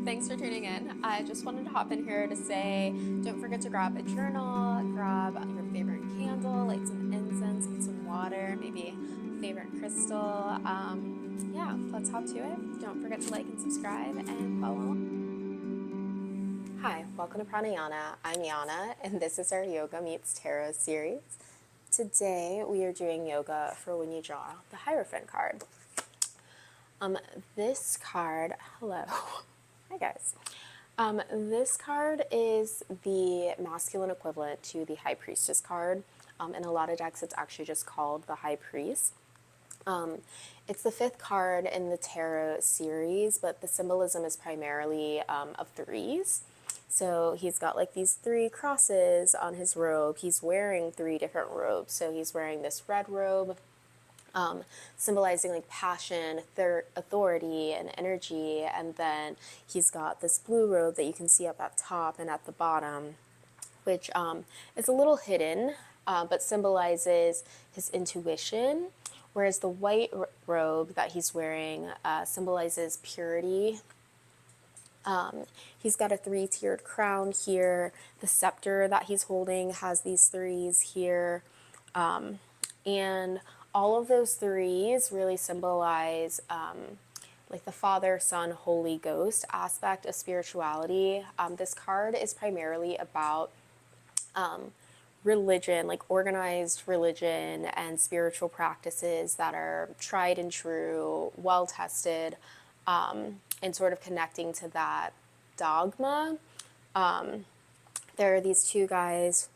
Thanks for tuning in. I just wanted to hop in here to say don't forget to grab a journal, grab your favorite candle, light some incense, put some water, maybe a favorite crystal. Yeah, let's hop to it. Don't forget to like and subscribe and follow along. Hi, welcome to Pranayana. I'm Yana, and this is our Yoga Meets Tarot series. Today we are doing yoga for when you draw the Hierophant card. This card, hello. Hi guys. This card is the masculine equivalent to the High Priestess card. In a lot of decks, it's actually just called the High Priest. It's the fifth card in the tarot series, but the symbolism is primarily of threes. So he's got like these three crosses on his robe. He's wearing three different robes. So he's wearing this red robe, symbolizing like passion, authority, and energy. And then he's got this blue robe that you can see up at top and at the bottom, which is a little hidden, but symbolizes his intuition. Whereas the white robe that he's wearing symbolizes purity. He's got a three-tiered crown here. The scepter that he's holding has these threes here. And all of those threes really symbolize like the Father, Son, Holy Ghost aspect of spirituality. This card is primarily about religion, like organized religion and spiritual practices that are tried and true, well tested, and sort of connecting to that dogma. There are these two guys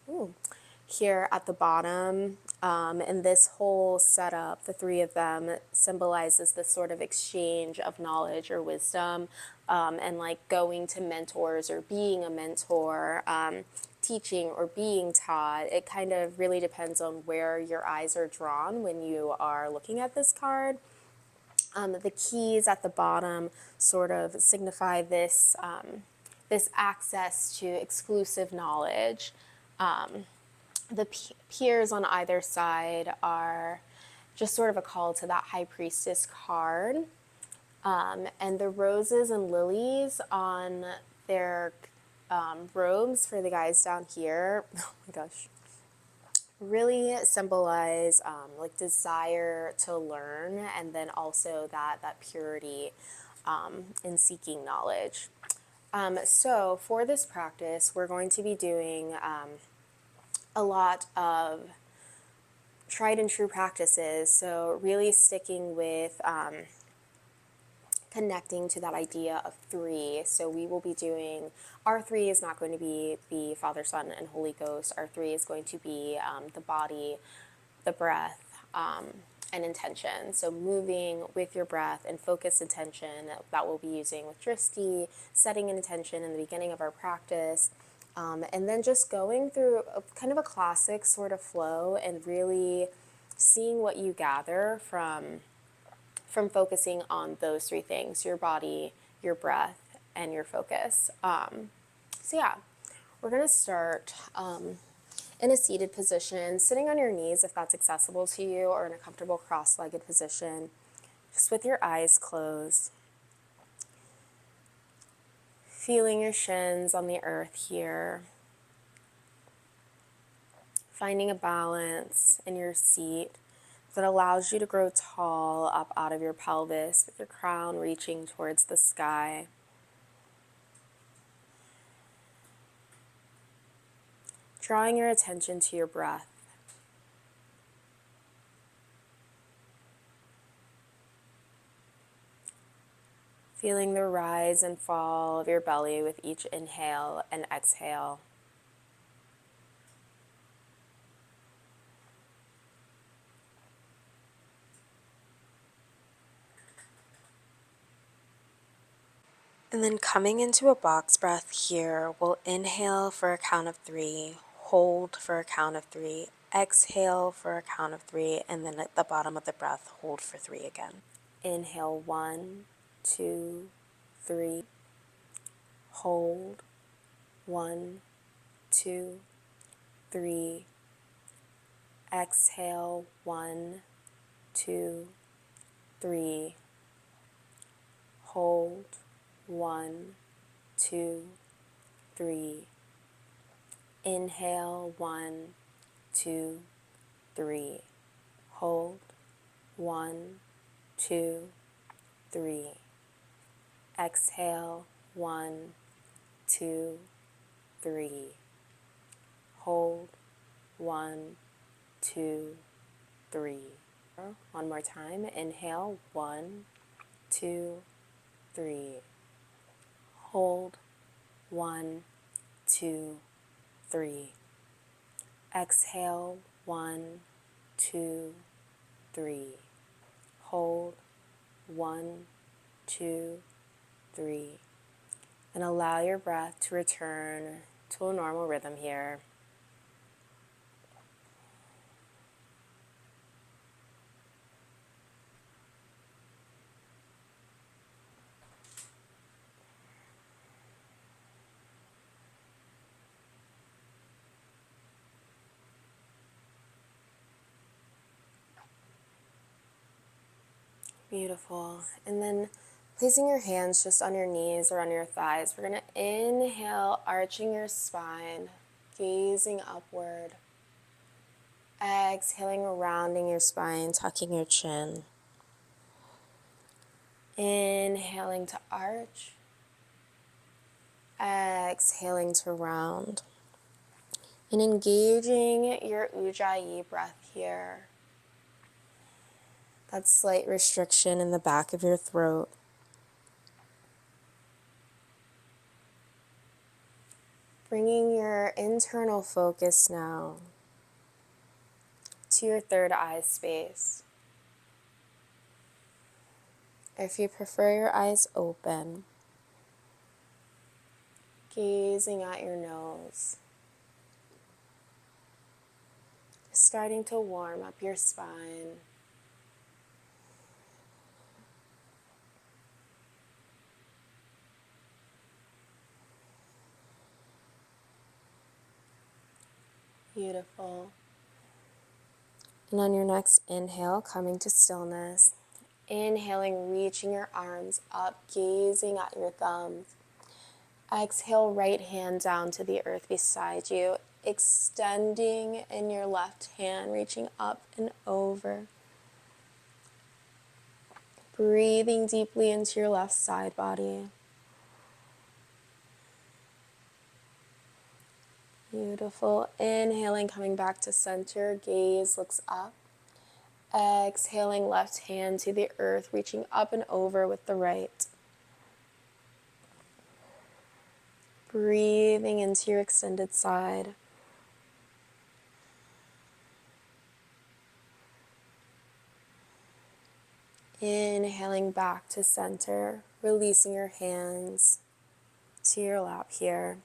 here at the bottom, and this whole setup, the three of them, symbolizes this sort of exchange of knowledge or wisdom, and like going to mentors or being a mentor, teaching or being taught. It kind of really depends on where your eyes are drawn when you are looking at this card. The keys at the bottom sort of signify this, this access to exclusive knowledge. The piers on either side are just sort of a call to that High Priestess card. And the roses and lilies on their robes for the guys down here, oh my gosh, really symbolize like desire to learn, and then also that purity in seeking knowledge. So for this practice, we're going to be doing a lot of tried and true practices. So really sticking with connecting to that idea of three. So we will be doing, our three is not going to be the Father, Son, and Holy Ghost. Our three is going to be the body, the breath, and intention. So moving with your breath and focused intention that we'll be using with Drishti, setting an intention in the beginning of our practice, and then just going through kind of a classic sort of flow and really seeing what you gather from focusing on those three things: your body, your breath, and your focus. So yeah, we're gonna start in a seated position, sitting on your knees if that's accessible to you, or in a comfortable cross-legged position, just with your eyes closed. Feeling your shins on the earth here. Finding a balance in your seat that allows you to grow tall up out of your pelvis, with your crown reaching towards the sky. Drawing your attention to your breath. Feeling the rise and fall of your belly with each inhale and exhale. And then coming into a box breath here, we'll inhale for a count of 3, hold for a count of 3, exhale for a count of 3, and then at the bottom of the breath, hold for 3 again. Inhale 1, 2, 3, hold 1, 2, 3, exhale 1, 2, 3, hold 1, 2, 3. Inhale, 1, 2, 3. Hold, 1, 2, 3. Exhale, 1, 2, 3. Hold, 1, 2, 3. One more time. Inhale, 1, 2, 3. Hold, 1, 2, 3. Exhale, 1, 2, 3. Hold, 1, 2, 3. And allow your breath to return to a normal rhythm here. Beautiful. And then placing your hands just on your knees or on your thighs, we're going to inhale, arching your spine, gazing upward. Exhaling, rounding your spine, tucking your chin. Inhaling to arch. Exhaling to round. And engaging your Ujjayi breath here. That slight restriction in the back of your throat. Bringing your internal focus now to your third eye space. If you prefer your eyes open, gazing at your nose. Starting to warm up your spine. Beautiful. And on your next inhale, coming to stillness. Inhaling, reaching your arms up, gazing at your thumbs. Exhale, right hand down to the earth beside you. Extending in your left hand, reaching up and over. Breathing deeply into your left side body. Beautiful. Inhaling, coming back to center. Gaze looks up. Exhaling, left hand to the earth, reaching up and over with the right. Breathing into your extended side. Inhaling back to center, releasing your hands to your lap here.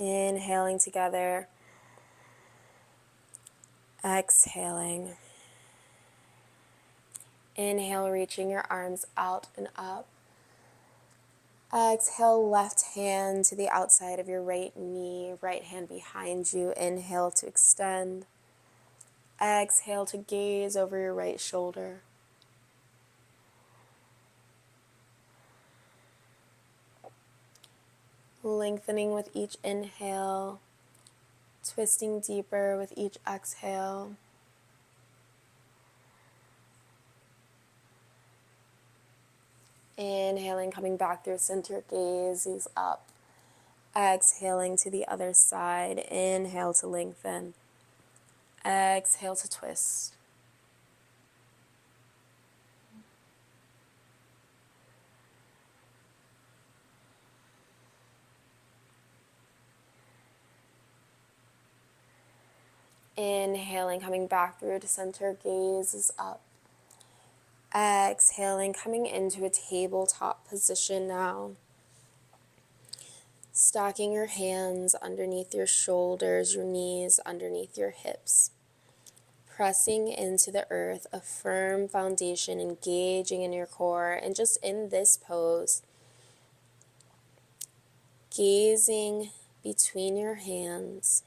Inhaling together. Exhaling. Inhale, reaching your arms out and up. Exhale, left hand to the outside of your right knee, right hand behind you. Inhale to extend. Exhale to gaze over your right shoulder. Lengthening with each inhale, twisting deeper with each exhale. Inhaling, coming back through center, gaze is up. Exhaling to the other side. Inhale to lengthen. Exhale to twist. Inhaling, coming back through to center, gaze is up. Exhaling, coming into a tabletop position now. Stacking your hands underneath your shoulders, your knees underneath your hips. Pressing into the earth, a firm foundation, engaging in your core. And just in this pose, gazing between your hands.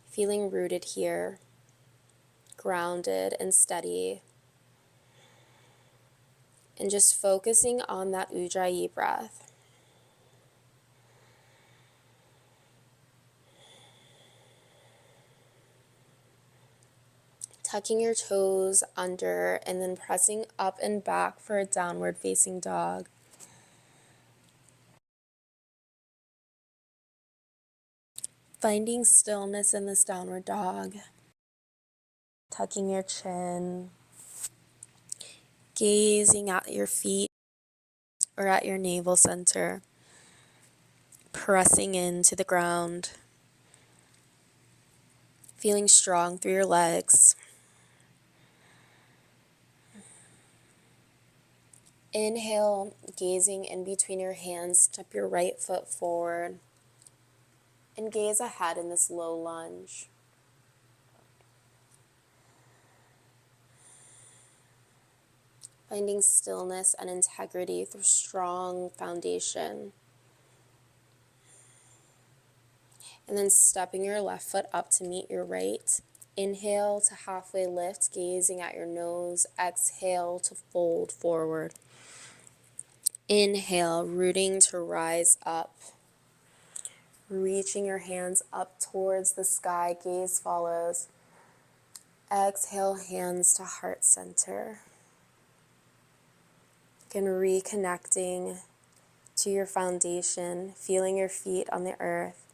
Feeling rooted here, grounded and steady And just focusing on that Ujjayi breath. Tucking your toes under and then pressing up and back for a downward facing dog. Finding stillness in this downward dog. Tucking your chin. Gazing at your feet or at your navel center. Pressing into the ground. Feeling strong through your legs. Inhale, gazing in between your hands, step your right foot forward and gaze ahead in this low lunge. Finding stillness and integrity through strong foundation. And then stepping your left foot up to meet your right. Inhale to halfway lift, gazing at your nose. Exhale to fold forward. Inhale, rooting to rise up. Reaching your hands up towards the sky, gaze follows. Exhale, hands to heart center. Again, reconnecting to your foundation, feeling your feet on the earth.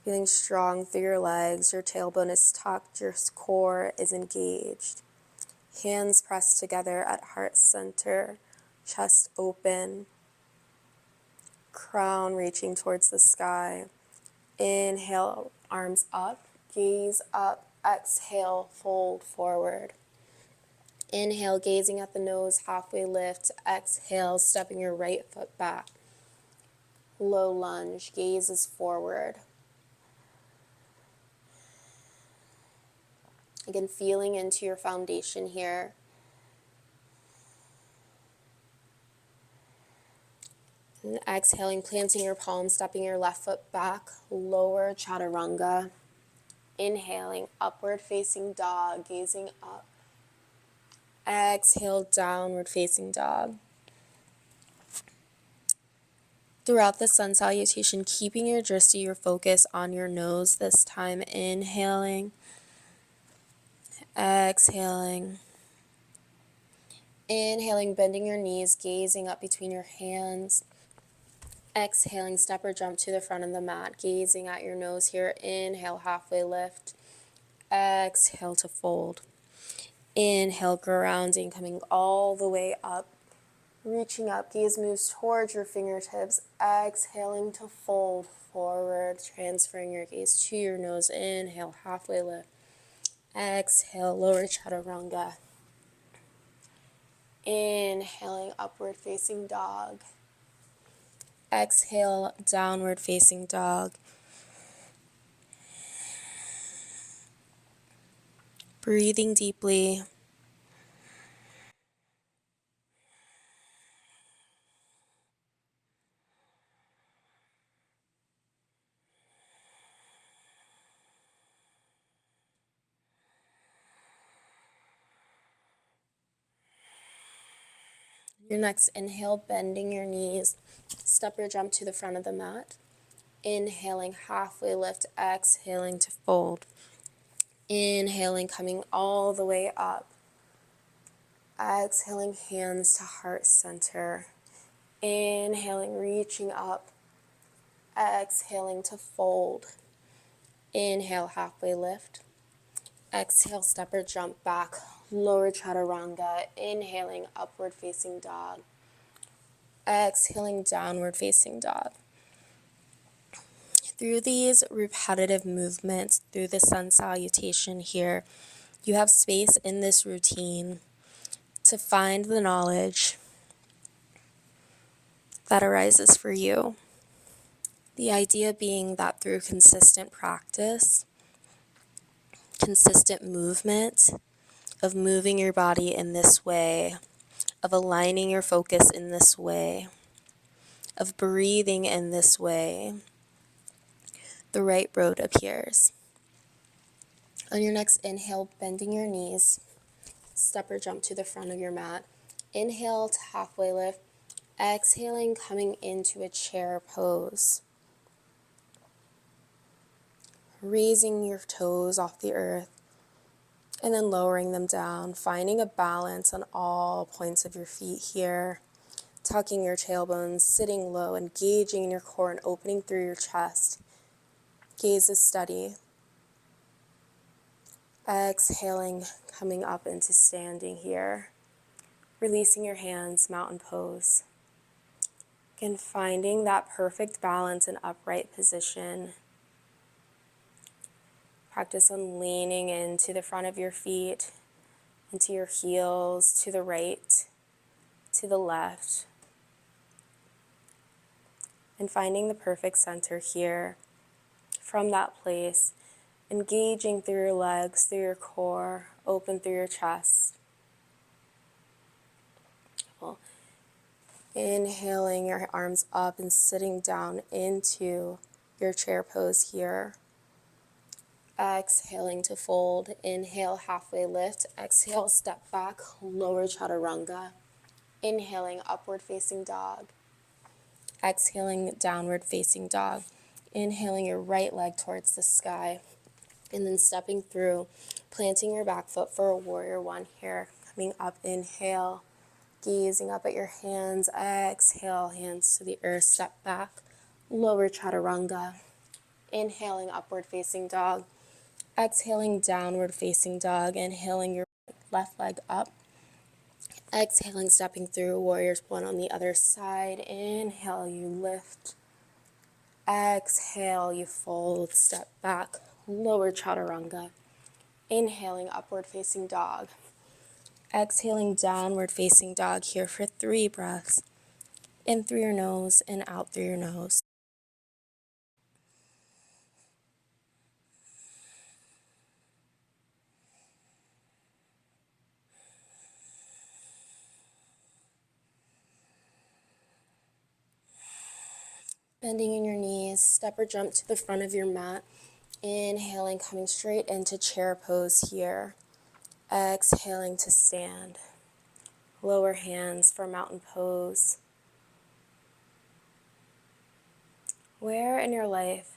Feeling strong through your legs, your tailbone is tucked, your core is engaged. Hands pressed together at heart center, chest open, crown reaching towards the sky. Inhale, arms up, gaze up, exhale, fold forward. Inhale, gazing at the nose, halfway lift. Exhale, stepping your right foot back. Low lunge, gaze is forward. Again, feeling into your foundation here. And exhaling, planting your palms, stepping your left foot back, lower chaturanga. Inhaling, upward facing dog, gazing up. Exhale, downward facing dog. Throughout the sun salutation, keeping your drishti, your focus on your nose this time. Inhaling, exhaling. Inhaling, bending your knees, gazing up between your hands. Exhaling, step or jump to the front of the mat, gazing at your nose here. Inhale, halfway lift. Exhale to fold. Inhale, grounding, coming all the way up. Reaching up, gaze moves towards your fingertips. Exhaling to fold forward, transferring your gaze to your nose. Inhale, halfway lift. Exhale, lower chaturanga. Inhaling, upward facing dog. Exhale, downward facing dog. Breathing deeply. Your next inhale, bending your knees. Step or jump to the front of the mat. Inhaling, halfway lift. Exhaling to fold. Inhaling, coming all the way up. Exhaling, hands to heart center. Inhaling, reaching up. Exhaling to fold. Inhale, halfway lift. Exhale, step or jump back. Lower chaturanga. Inhaling, upward facing dog. Exhaling, downward facing dog. Through these repetitive movements, through the sun salutation here, you have space in this routine to find the knowledge that arises for you. The idea being that through consistent practice, consistent movement, of moving your body in this way, of aligning your focus in this way, of breathing in this way, the right road appears. On your next inhale, bending your knees, step or jump to the front of your mat. Inhale to halfway lift. Exhaling, coming into a chair pose. Raising your toes off the earth and then lowering them down, finding a balance on all points of your feet here. Tucking your tailbones, sitting low, engaging in your core and opening through your chest. Gaze is steady. Exhaling, coming up into standing here. Releasing your hands, mountain pose. Again, finding that perfect balance and upright position. Practice on leaning into the front of your feet, into your heels, to the right, to the left. And finding the perfect center here. From that place, engaging through your legs, through your core, open through your chest. Well, inhaling your arms up and sitting down into your chair pose here. Exhaling to fold. Inhale, halfway lift. Exhale, step back, lower chaturanga. Inhaling, upward facing dog. Exhaling, downward facing dog. Inhaling your right leg towards the sky. And then stepping through, planting your back foot for a warrior one here. Coming up, inhale, gazing up at your hands. Exhale, hands to the earth, step back, lower chaturanga. Inhaling, upward facing dog. Exhaling, downward facing dog. Inhaling your left leg up. Exhaling, stepping through, warriors one on the other side. Inhale, you lift. Exhale, you fold, step back, lower chaturanga. Inhaling, upward facing dog. Exhaling, downward facing dog here for 3 breaths. In through your nose and out through your nose. Bending in your knees, step or jump to the front of your mat. Inhaling, coming straight into chair pose here. Exhaling to stand. Lower hands for mountain pose. Where in your life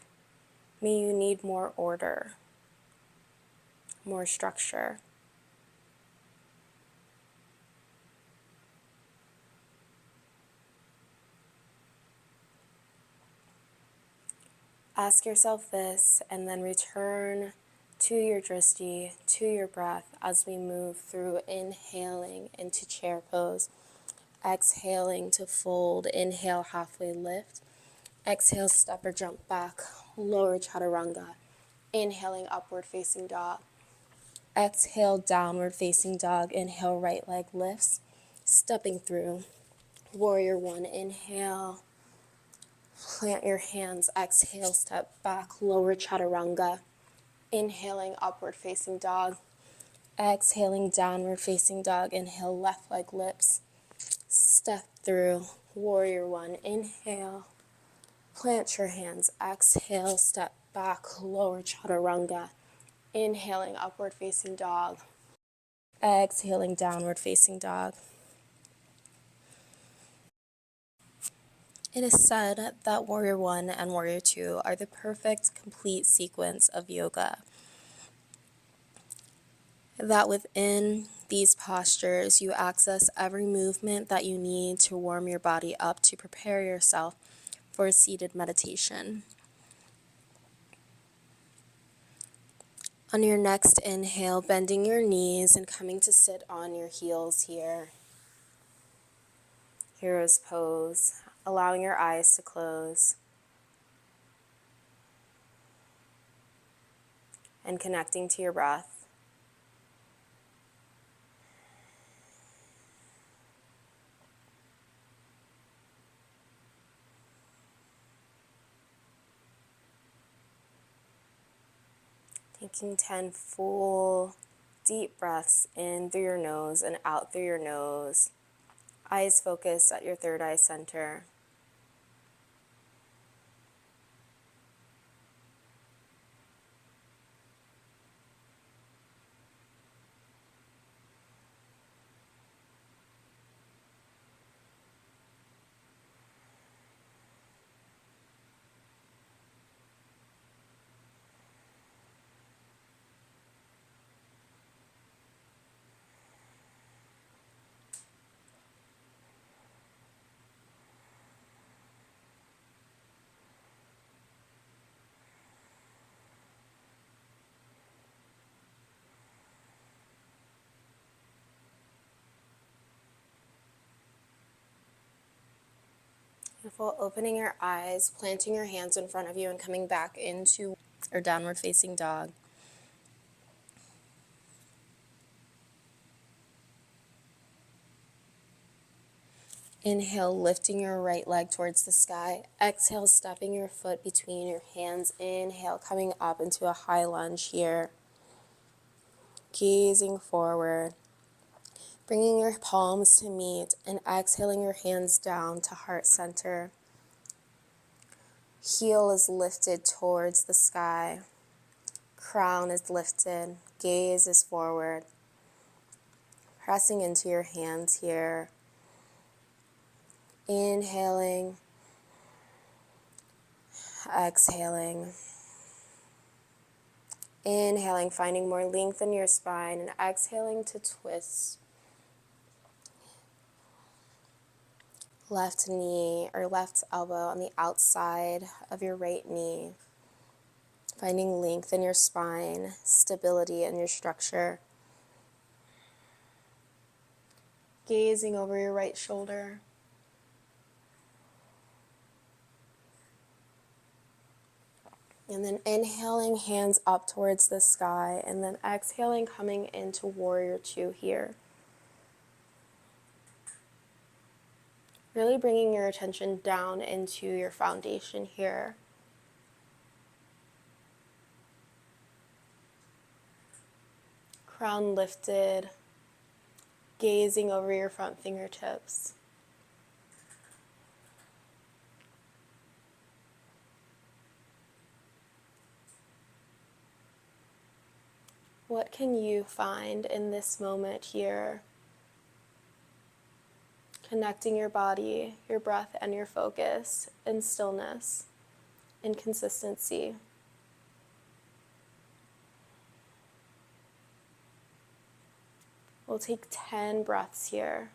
may you need more order, more structure? Ask yourself this and then return to your drishti, to your breath as we move through inhaling into chair pose. Exhaling to fold, inhale, halfway lift. Exhale, step or jump back, lower chaturanga. Inhaling, upward facing dog. Exhale, downward facing dog. Inhale, right leg lifts. Stepping through, warrior one, inhale. Plant your hands, exhale, step back, lower chaturanga. Inhaling, upward facing dog. Exhaling, downward facing dog. Inhale, left leg lifts. Step through, warrior one, inhale. Plant your hands, exhale, step back, lower chaturanga. Inhaling, upward facing dog. Exhaling, downward facing dog. It is said that warrior one and warrior two are the perfect, complete sequence of yoga. That within these postures, you access every movement that you need to warm your body up to prepare yourself for a seated meditation. On your next inhale, bending your knees and coming to sit on your heels here. Hero's pose, allowing your eyes to close and connecting to your breath. Taking 10 full, deep breaths in through your nose and out through your nose. Eyes focused at your third eye center. Beautiful. Opening your eyes, planting your hands in front of you, and coming back into or downward facing dog. Inhale, lifting your right leg towards the sky. Exhale, stepping your foot between your hands. Inhale, coming up into a high lunge here. Gazing forward. Bringing your palms to meet and exhaling your hands down to heart center. Heel is lifted towards the sky. Crown is lifted. Gaze is forward. Pressing into your hands here. Inhaling. Exhaling. Inhaling, finding more length in your spine, and exhaling to twist. Left knee or left elbow on the outside of your right knee. Finding length in your spine, stability in your structure. Gazing over your right shoulder. And then inhaling, hands up towards the sky, and then exhaling, coming into warrior two here. Really bringing your attention down into your foundation here. Crown lifted, gazing over your front fingertips. What can you find in this moment here? Connecting your body, your breath, and your focus in stillness, in consistency. We'll take 10 breaths here.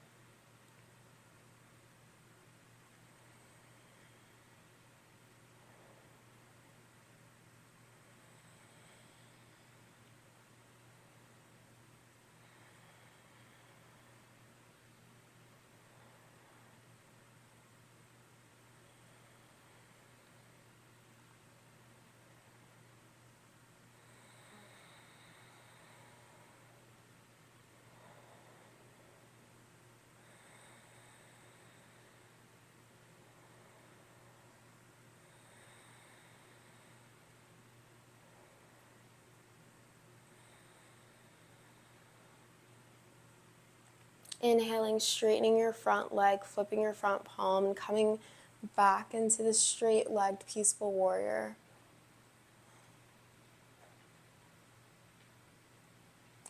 Inhaling, straightening your front leg, flipping your front palm, and coming back into the straight-legged peaceful warrior.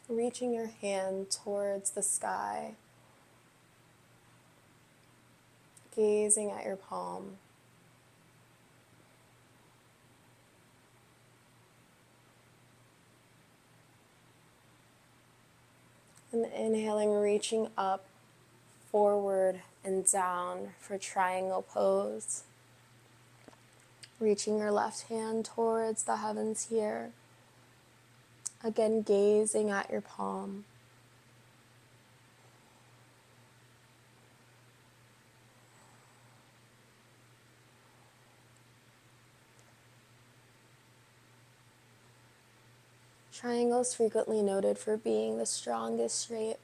Reaching your hand towards the sky, gazing at your palm. And inhaling, reaching up, forward, and down for triangle pose. Reaching your left hand towards the heavens here. Again, gazing at your palm. Triangles frequently noted for being the strongest shape.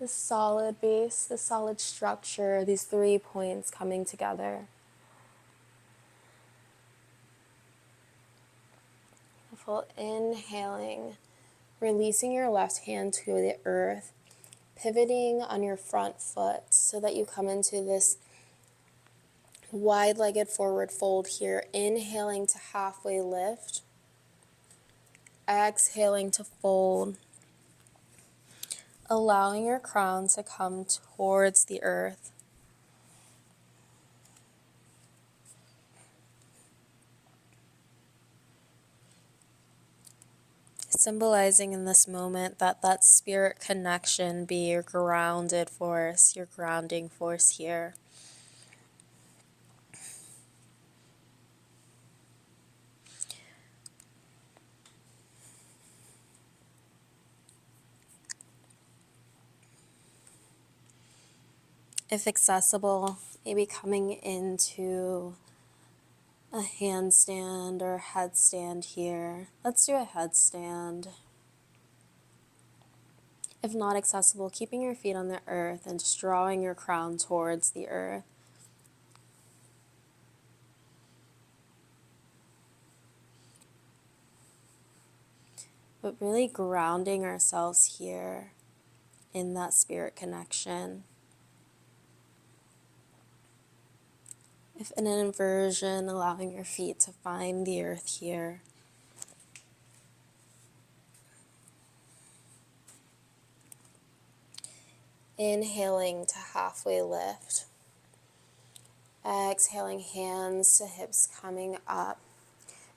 The solid base, the solid structure, these 3 points coming together. Full inhaling, releasing your left hand to the earth, pivoting on your front foot so that you come into this wide-legged forward fold here. Inhaling to halfway lift, exhaling to fold. Allowing your crown to come towards the earth. Symbolizing in this moment that that spirit connection be your grounded force, your grounding force here. If accessible, maybe coming into a handstand or headstand here. Let's do a headstand. If not accessible, keeping your feet on the earth and just drawing your crown towards the earth. But really grounding ourselves here in that spirit connection. If in an inversion, allowing your feet to find the earth here. Inhaling to halfway lift. Exhaling, hands to hips coming up.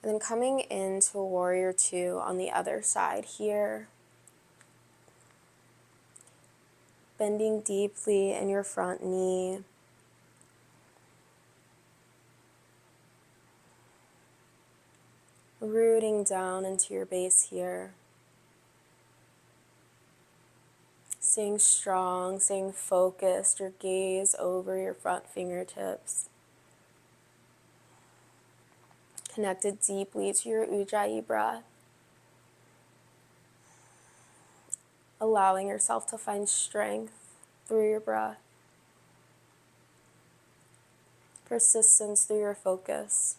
And then coming into warrior two on the other side here. Bending deeply in your front knee. Rooting down into your base here. Staying strong, staying focused, your gaze over your front fingertips. Connected deeply to your Ujjayi breath. Allowing yourself to find strength through your breath. Persistence through your focus.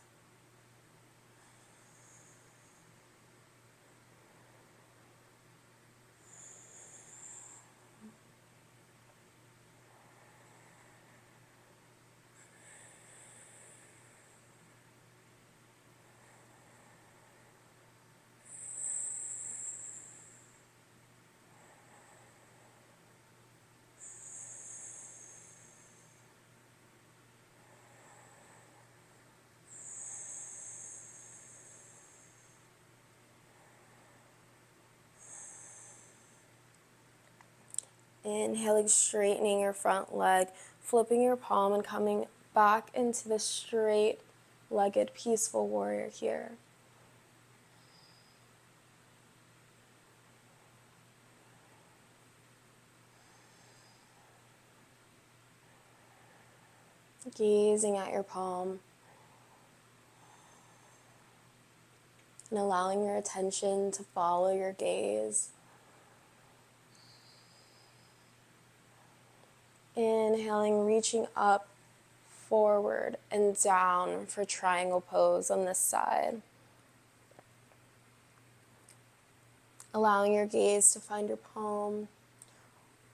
Inhaling, straightening your front leg, flipping your palm and coming back into the straight-legged peaceful warrior here. Gazing at your palm and allowing your attention to follow your gaze. Inhaling, reaching up, forward, and down for triangle pose on this side. Allowing your gaze to find your palm,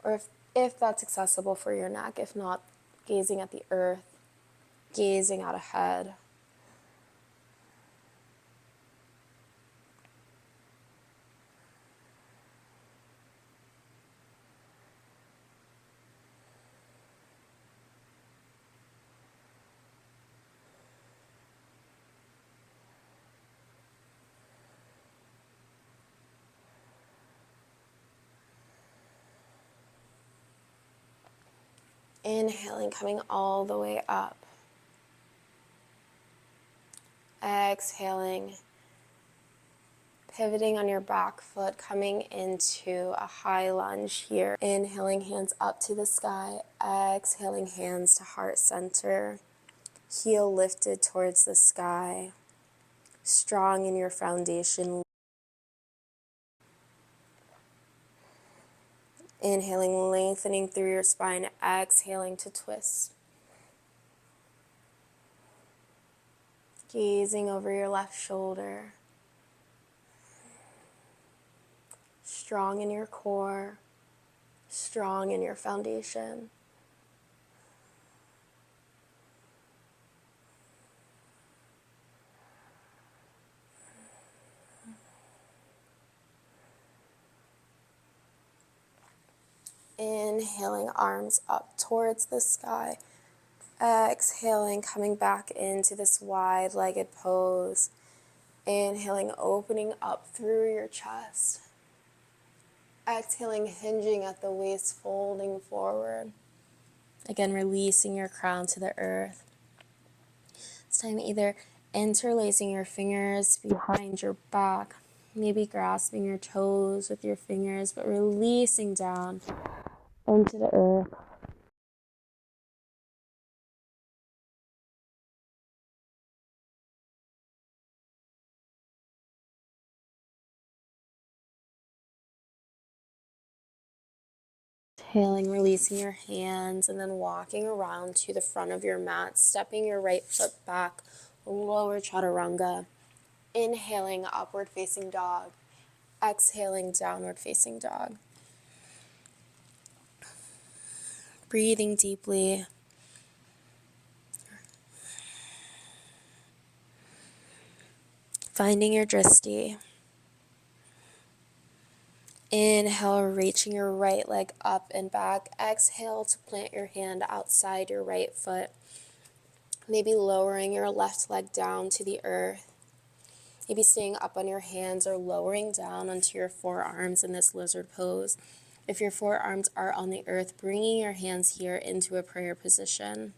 or if that's accessible for your neck, if not, gazing at the earth, gazing out ahead. Inhaling, coming all the way up. Exhaling, pivoting on your back foot, coming into a high lunge here. Inhaling, hands up to the sky. Exhaling, hands to heart center. Heel lifted towards the sky. Strong in your foundation. Inhaling, lengthening through your spine. Exhaling to twist. Gazing over your left shoulder. Strong in your core. Strong in your foundation. Inhaling, arms up towards the sky. Exhaling, coming back into this wide-legged pose. Inhaling, opening up through your chest. Exhaling, hinging at the waist, folding forward. Again, releasing your crown to the earth. This time, either interlacing your fingers behind your back, maybe grasping your toes with your fingers, but releasing down into the earth. Exhaling, releasing your hands, and then walking around to the front of your mat, stepping your right foot back, lower chaturanga. Inhaling, upward facing dog. Exhaling, downward facing dog. Breathing deeply. Finding your drishti. Inhale, reaching your right leg up and back. Exhale to plant your hand outside your right foot. Maybe lowering your left leg down to the earth. Maybe staying up on your hands or lowering down onto your forearms in this lizard pose. If your forearms are on the earth, bringing your hands here into a prayer position.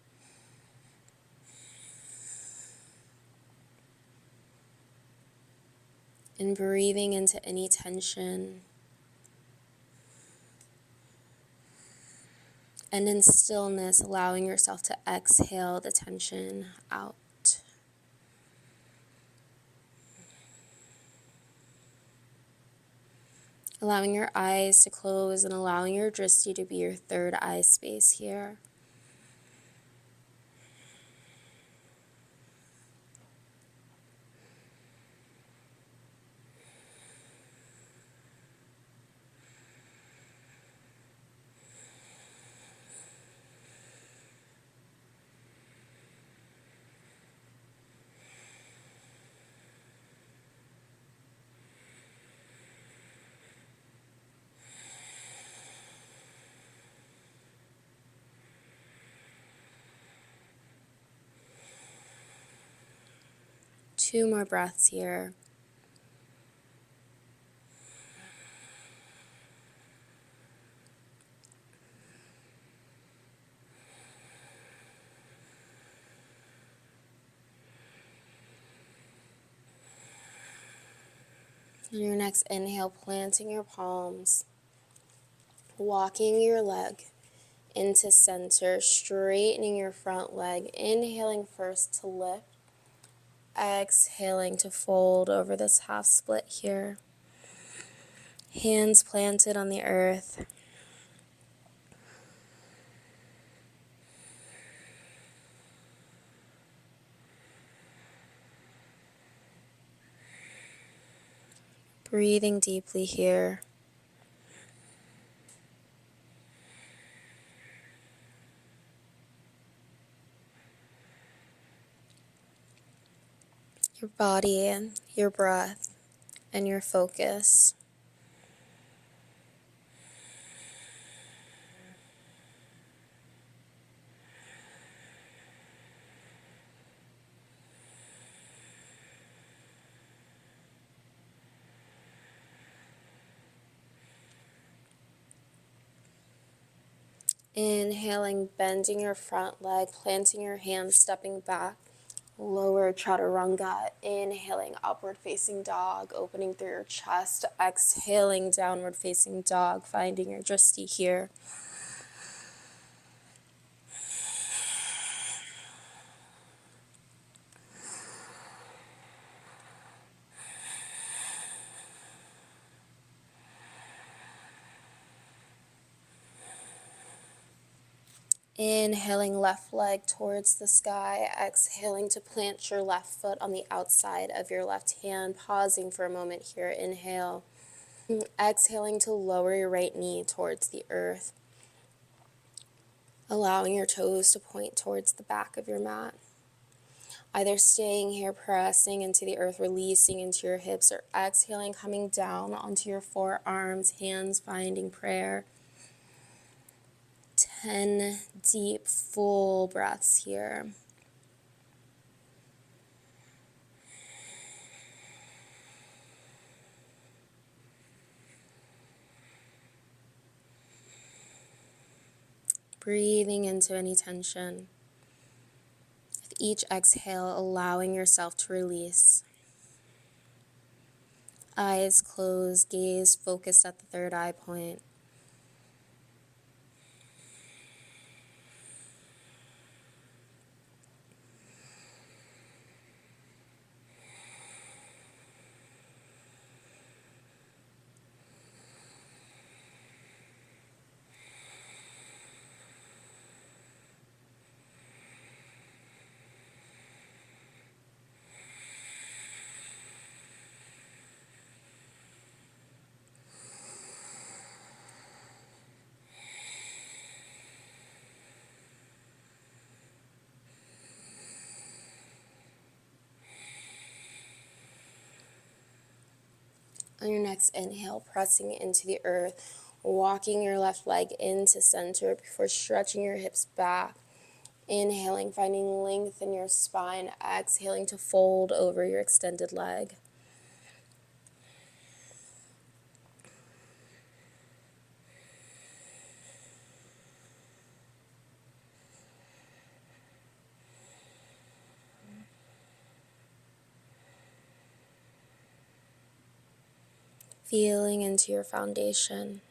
And breathing into any tension. And in stillness, allowing yourself to exhale the tension out. Allowing your eyes to close and allowing your drishti to be your third eye space here. Two more breaths here. On your next inhale, planting your palms, walking your leg into center, straightening your front leg. Inhaling first to lift, exhaling to fold over this half split here. Hands planted on the earth. Breathing deeply here. Your body and your breath and your focus. Inhaling, bending your front leg, planting your hands, stepping back, lower chaturanga. Inhaling, upward facing dog, opening through your chest. Exhaling, downward facing dog, finding your drishti here. Inhaling, left leg towards the sky. Exhaling to plant your left foot on the outside of your left hand. Pausing for a moment here. Inhale. Exhaling to lower your right knee towards the earth. Allowing your toes to point towards the back of your mat. Either staying here, pressing into the earth, releasing into your hips, or exhaling, coming down onto your forearms, hands finding prayer. 10 deep, full breaths here. Breathing into any tension. With each exhale, allowing yourself to release. Eyes closed, gaze focused at the third eye point. On your next inhale, pressing into the earth, walking your left leg into center before stretching your hips back. Inhaling, finding length in your spine. Exhaling to fold over your extended leg. Feeling into your foundation.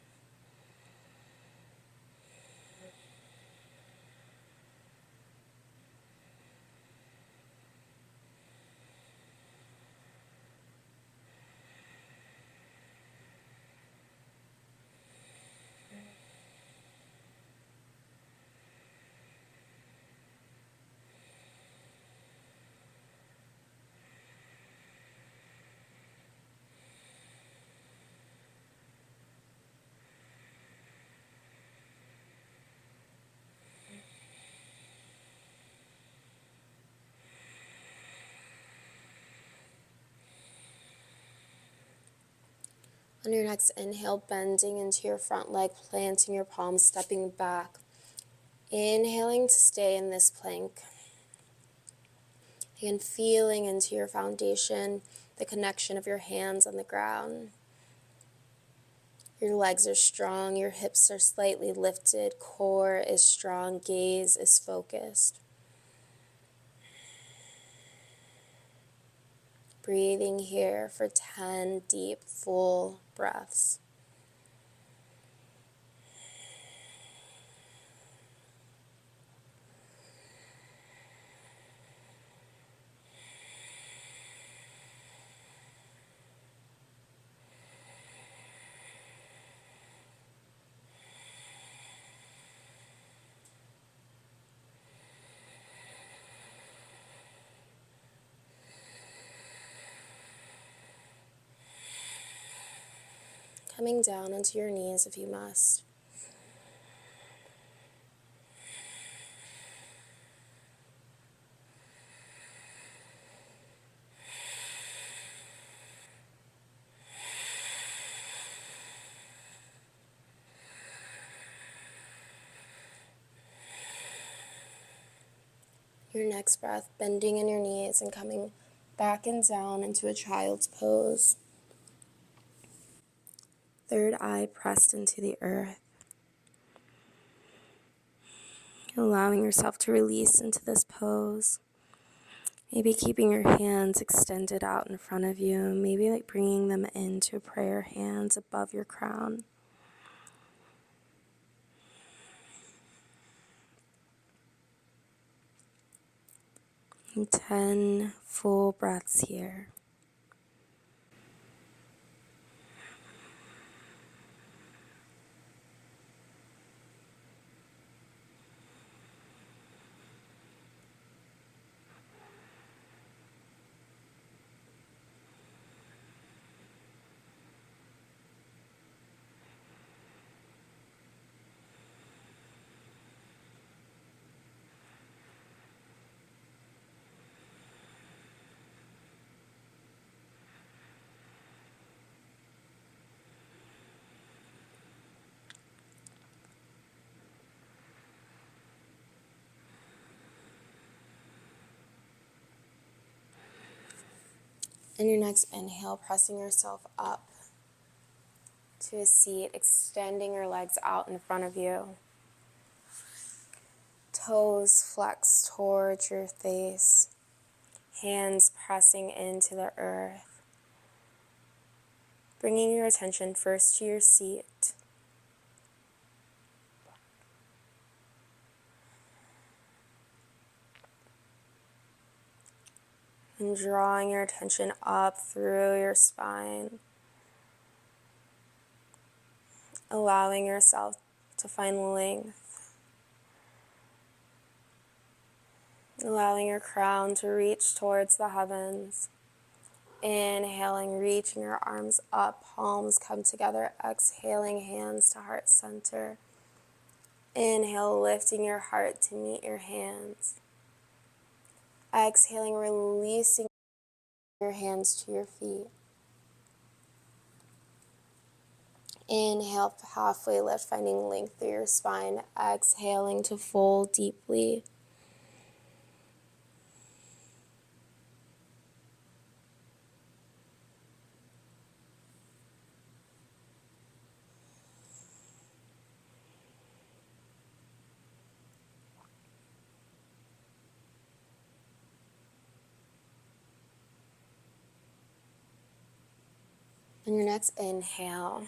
On your next inhale, bending into your front leg, planting your palms, stepping back. Inhaling to stay in this plank. Again, feeling into your foundation, the connection of your hands on the ground. Your legs are strong, your hips are slightly lifted, core is strong, gaze is focused. Breathing here for 10 deep, full breaths. Coming down onto your knees if you must. Your next breath, bending in your knees and coming back and down into a child's pose. Third eye pressed into the earth. Allowing yourself to release into this pose. Maybe keeping your hands extended out in front of you. Maybe like bringing them into prayer hands above your crown. And 10 full breaths here. In your next inhale, pressing yourself up to a seat, extending your legs out in front of you. Toes flex towards your face, hands pressing into the earth. Bringing your attention first to your seat. And drawing your attention up through your spine. Allowing yourself to find length. Allowing your crown to reach towards the heavens. Inhaling, reaching your arms up, palms come together. Exhaling, hands to heart center. Inhale, lifting your heart to meet your hands. Exhaling, releasing your hands to your feet. Inhale, halfway lift, finding length through your spine. Exhaling to fold deeply. On your next inhale,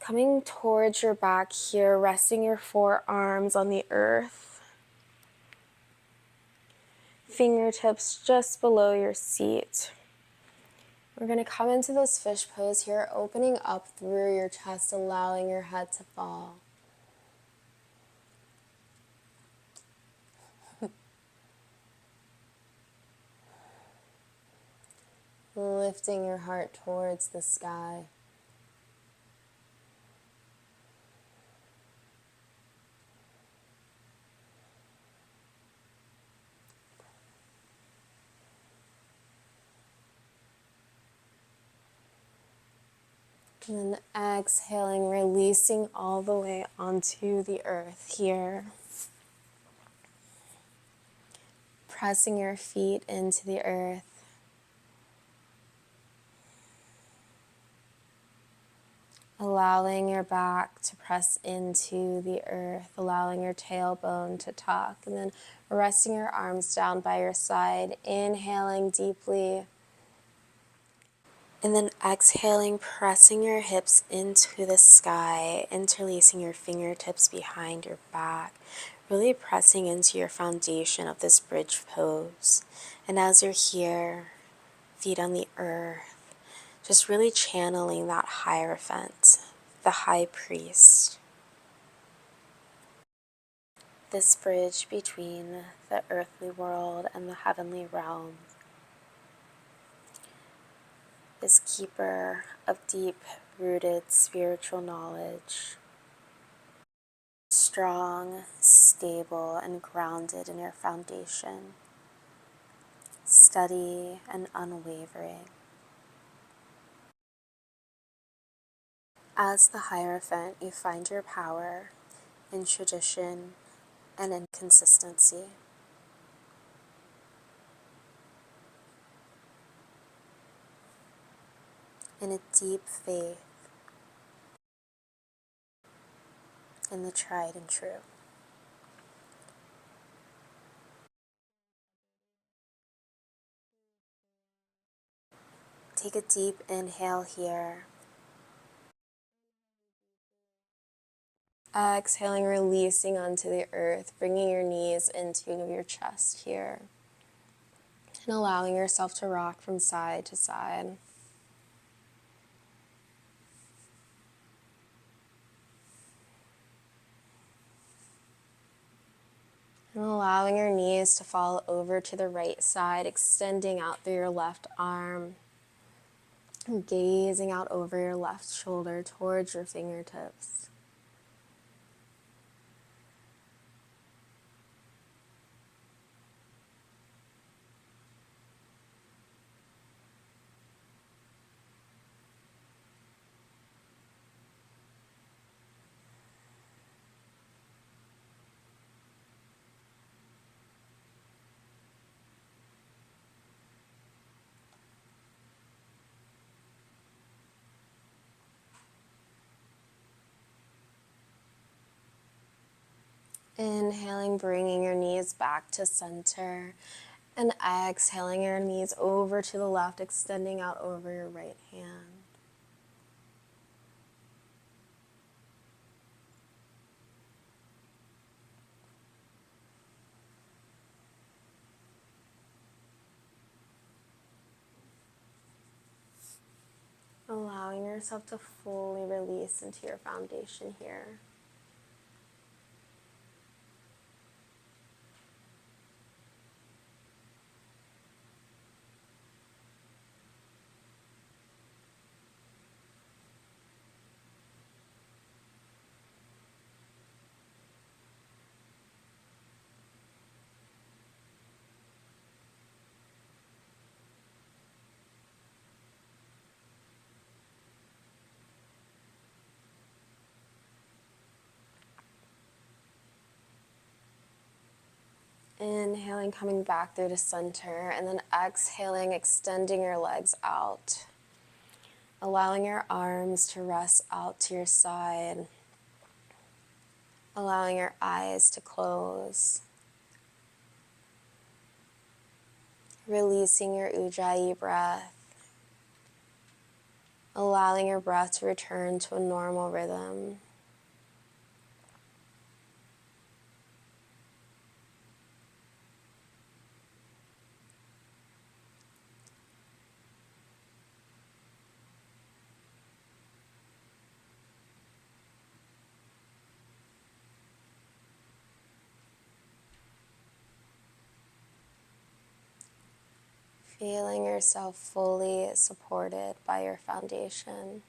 coming towards your back here, resting your forearms on the earth. Fingertips just below your seat. We're going to come into this fish pose here, opening up through your chest, allowing your head to fall. Lifting your heart towards the sky. And then exhaling, releasing all the way onto the earth here. Pressing your feet into the earth. Allowing your back to press into the earth, allowing your tailbone to tuck, and then resting your arms down by your side, inhaling deeply, and then exhaling, pressing your hips into the sky, interlacing your fingertips behind your back, really pressing into your foundation of this bridge pose. And as you're here, feet on the earth, just really channeling that Hierophant, the high priest. This bridge between the earthly world and the heavenly realm. This keeper of deep-rooted spiritual knowledge. Strong, stable, and grounded in your foundation. Steady and unwavering. As the Hierophant, you find your power in tradition and in consistency. In a deep faith in the tried and true. Take a deep inhale here. Exhaling, releasing onto the earth, bringing your knees into your chest here. And allowing yourself to rock from side to side. And allowing your knees to fall over to the right side, extending out through your left arm. And gazing out over your left shoulder towards your fingertips. Inhaling, bringing your knees back to center. And exhaling your knees over to the left, extending out over your right hand. Allowing yourself to fully release into your foundation here. Inhaling, coming back through to center, and then exhaling, extending your legs out. Allowing your arms to rest out to your side. Allowing your eyes to close. Releasing your ujjayi breath. Allowing your breath to return to a normal rhythm. Feeling yourself fully supported by your foundation.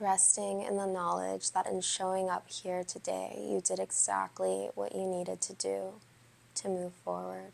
Resting in the knowledge that in showing up here today, you did exactly what you needed to do to move forward.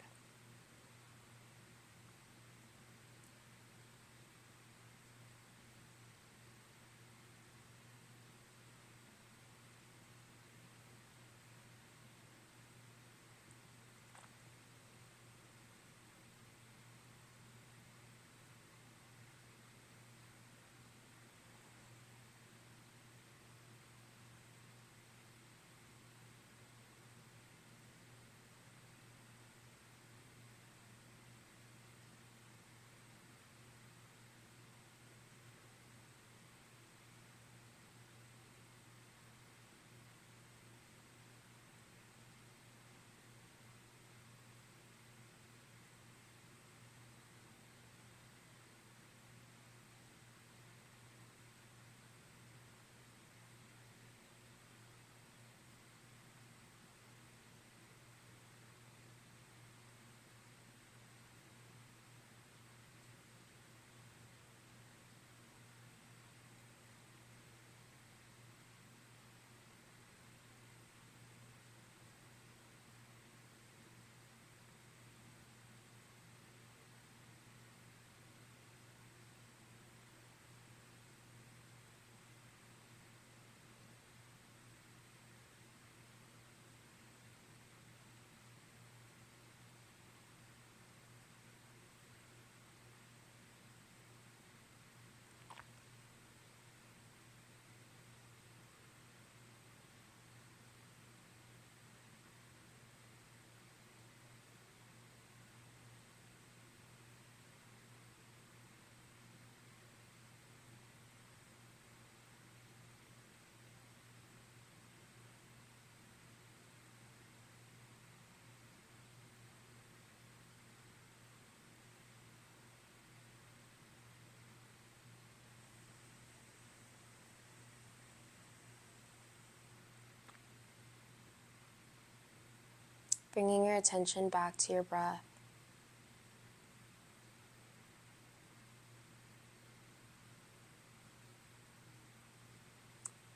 Bringing your attention back to your breath.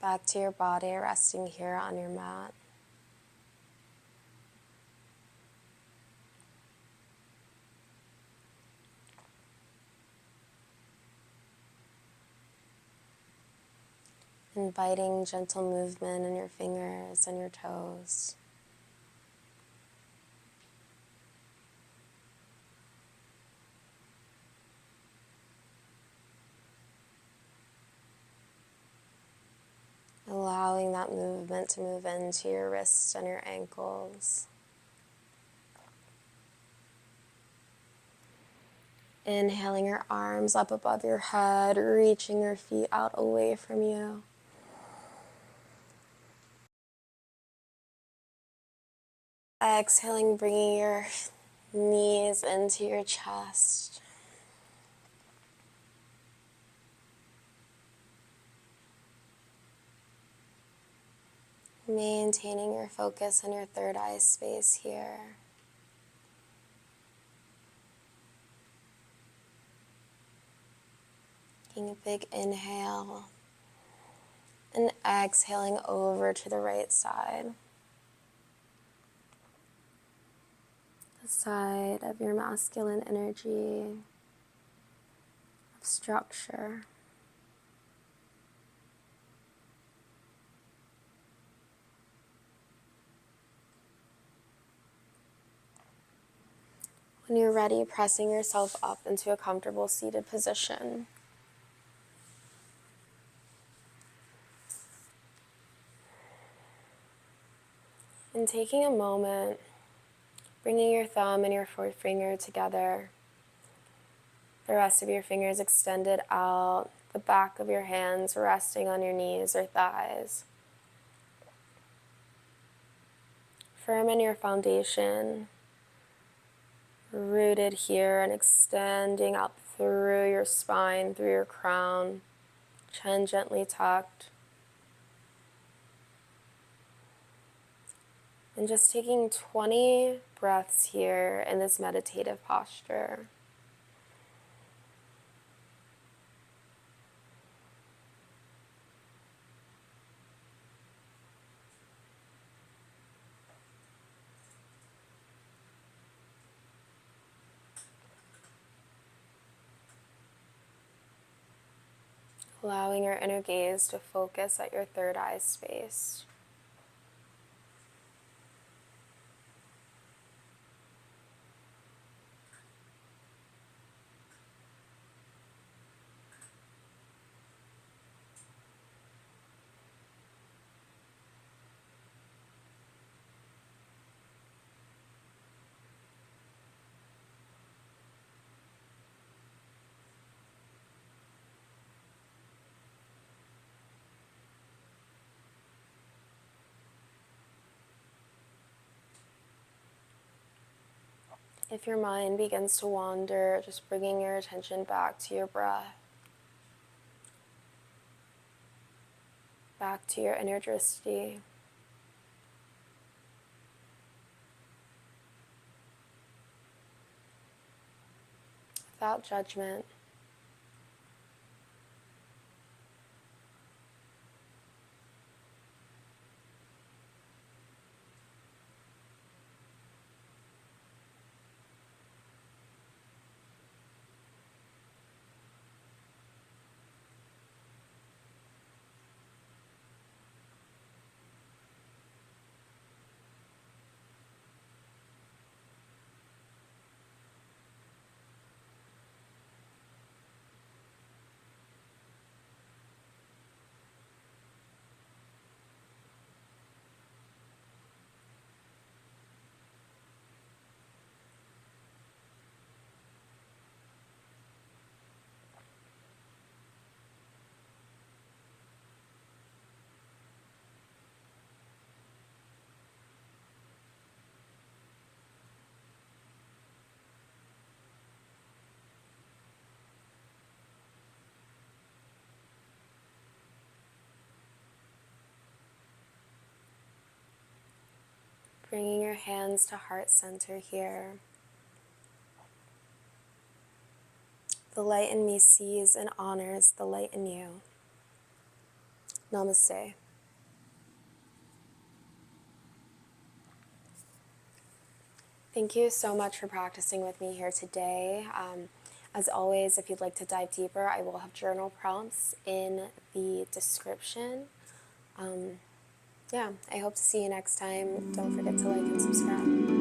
Back to your body, resting here on your mat. Inviting gentle movement in your fingers and your toes. Allowing that movement to move into your wrists and your ankles. Inhaling your arms up above your head, reaching your feet out away from you. Exhaling, bringing your knees into your chest. Maintaining your focus on your third eye space here. Taking a big inhale and exhaling over to the right side. side of your masculine energy, of structure. When you're ready, pressing yourself up into a comfortable seated position. And taking a moment, bringing your thumb and your forefinger together, the rest of your fingers extended out, the back of your hands resting on your knees or thighs. Firm in your foundation, rooted here and extending up through your spine, through your crown, chin gently tucked. And just taking 20 breaths here in this meditative posture. Allowing your inner gaze to focus at your third eye space. If your mind begins to wander, just bringing your attention back to your breath, back to your inner drishti. Without judgment. Bringing your hands to heart center here. The light in me sees and honors the light in you. Namaste. Thank you so much for practicing with me here today. As always, if you'd like to dive deeper, I will have journal prompts in the description. I hope to see you next time. Don't forget to like and subscribe.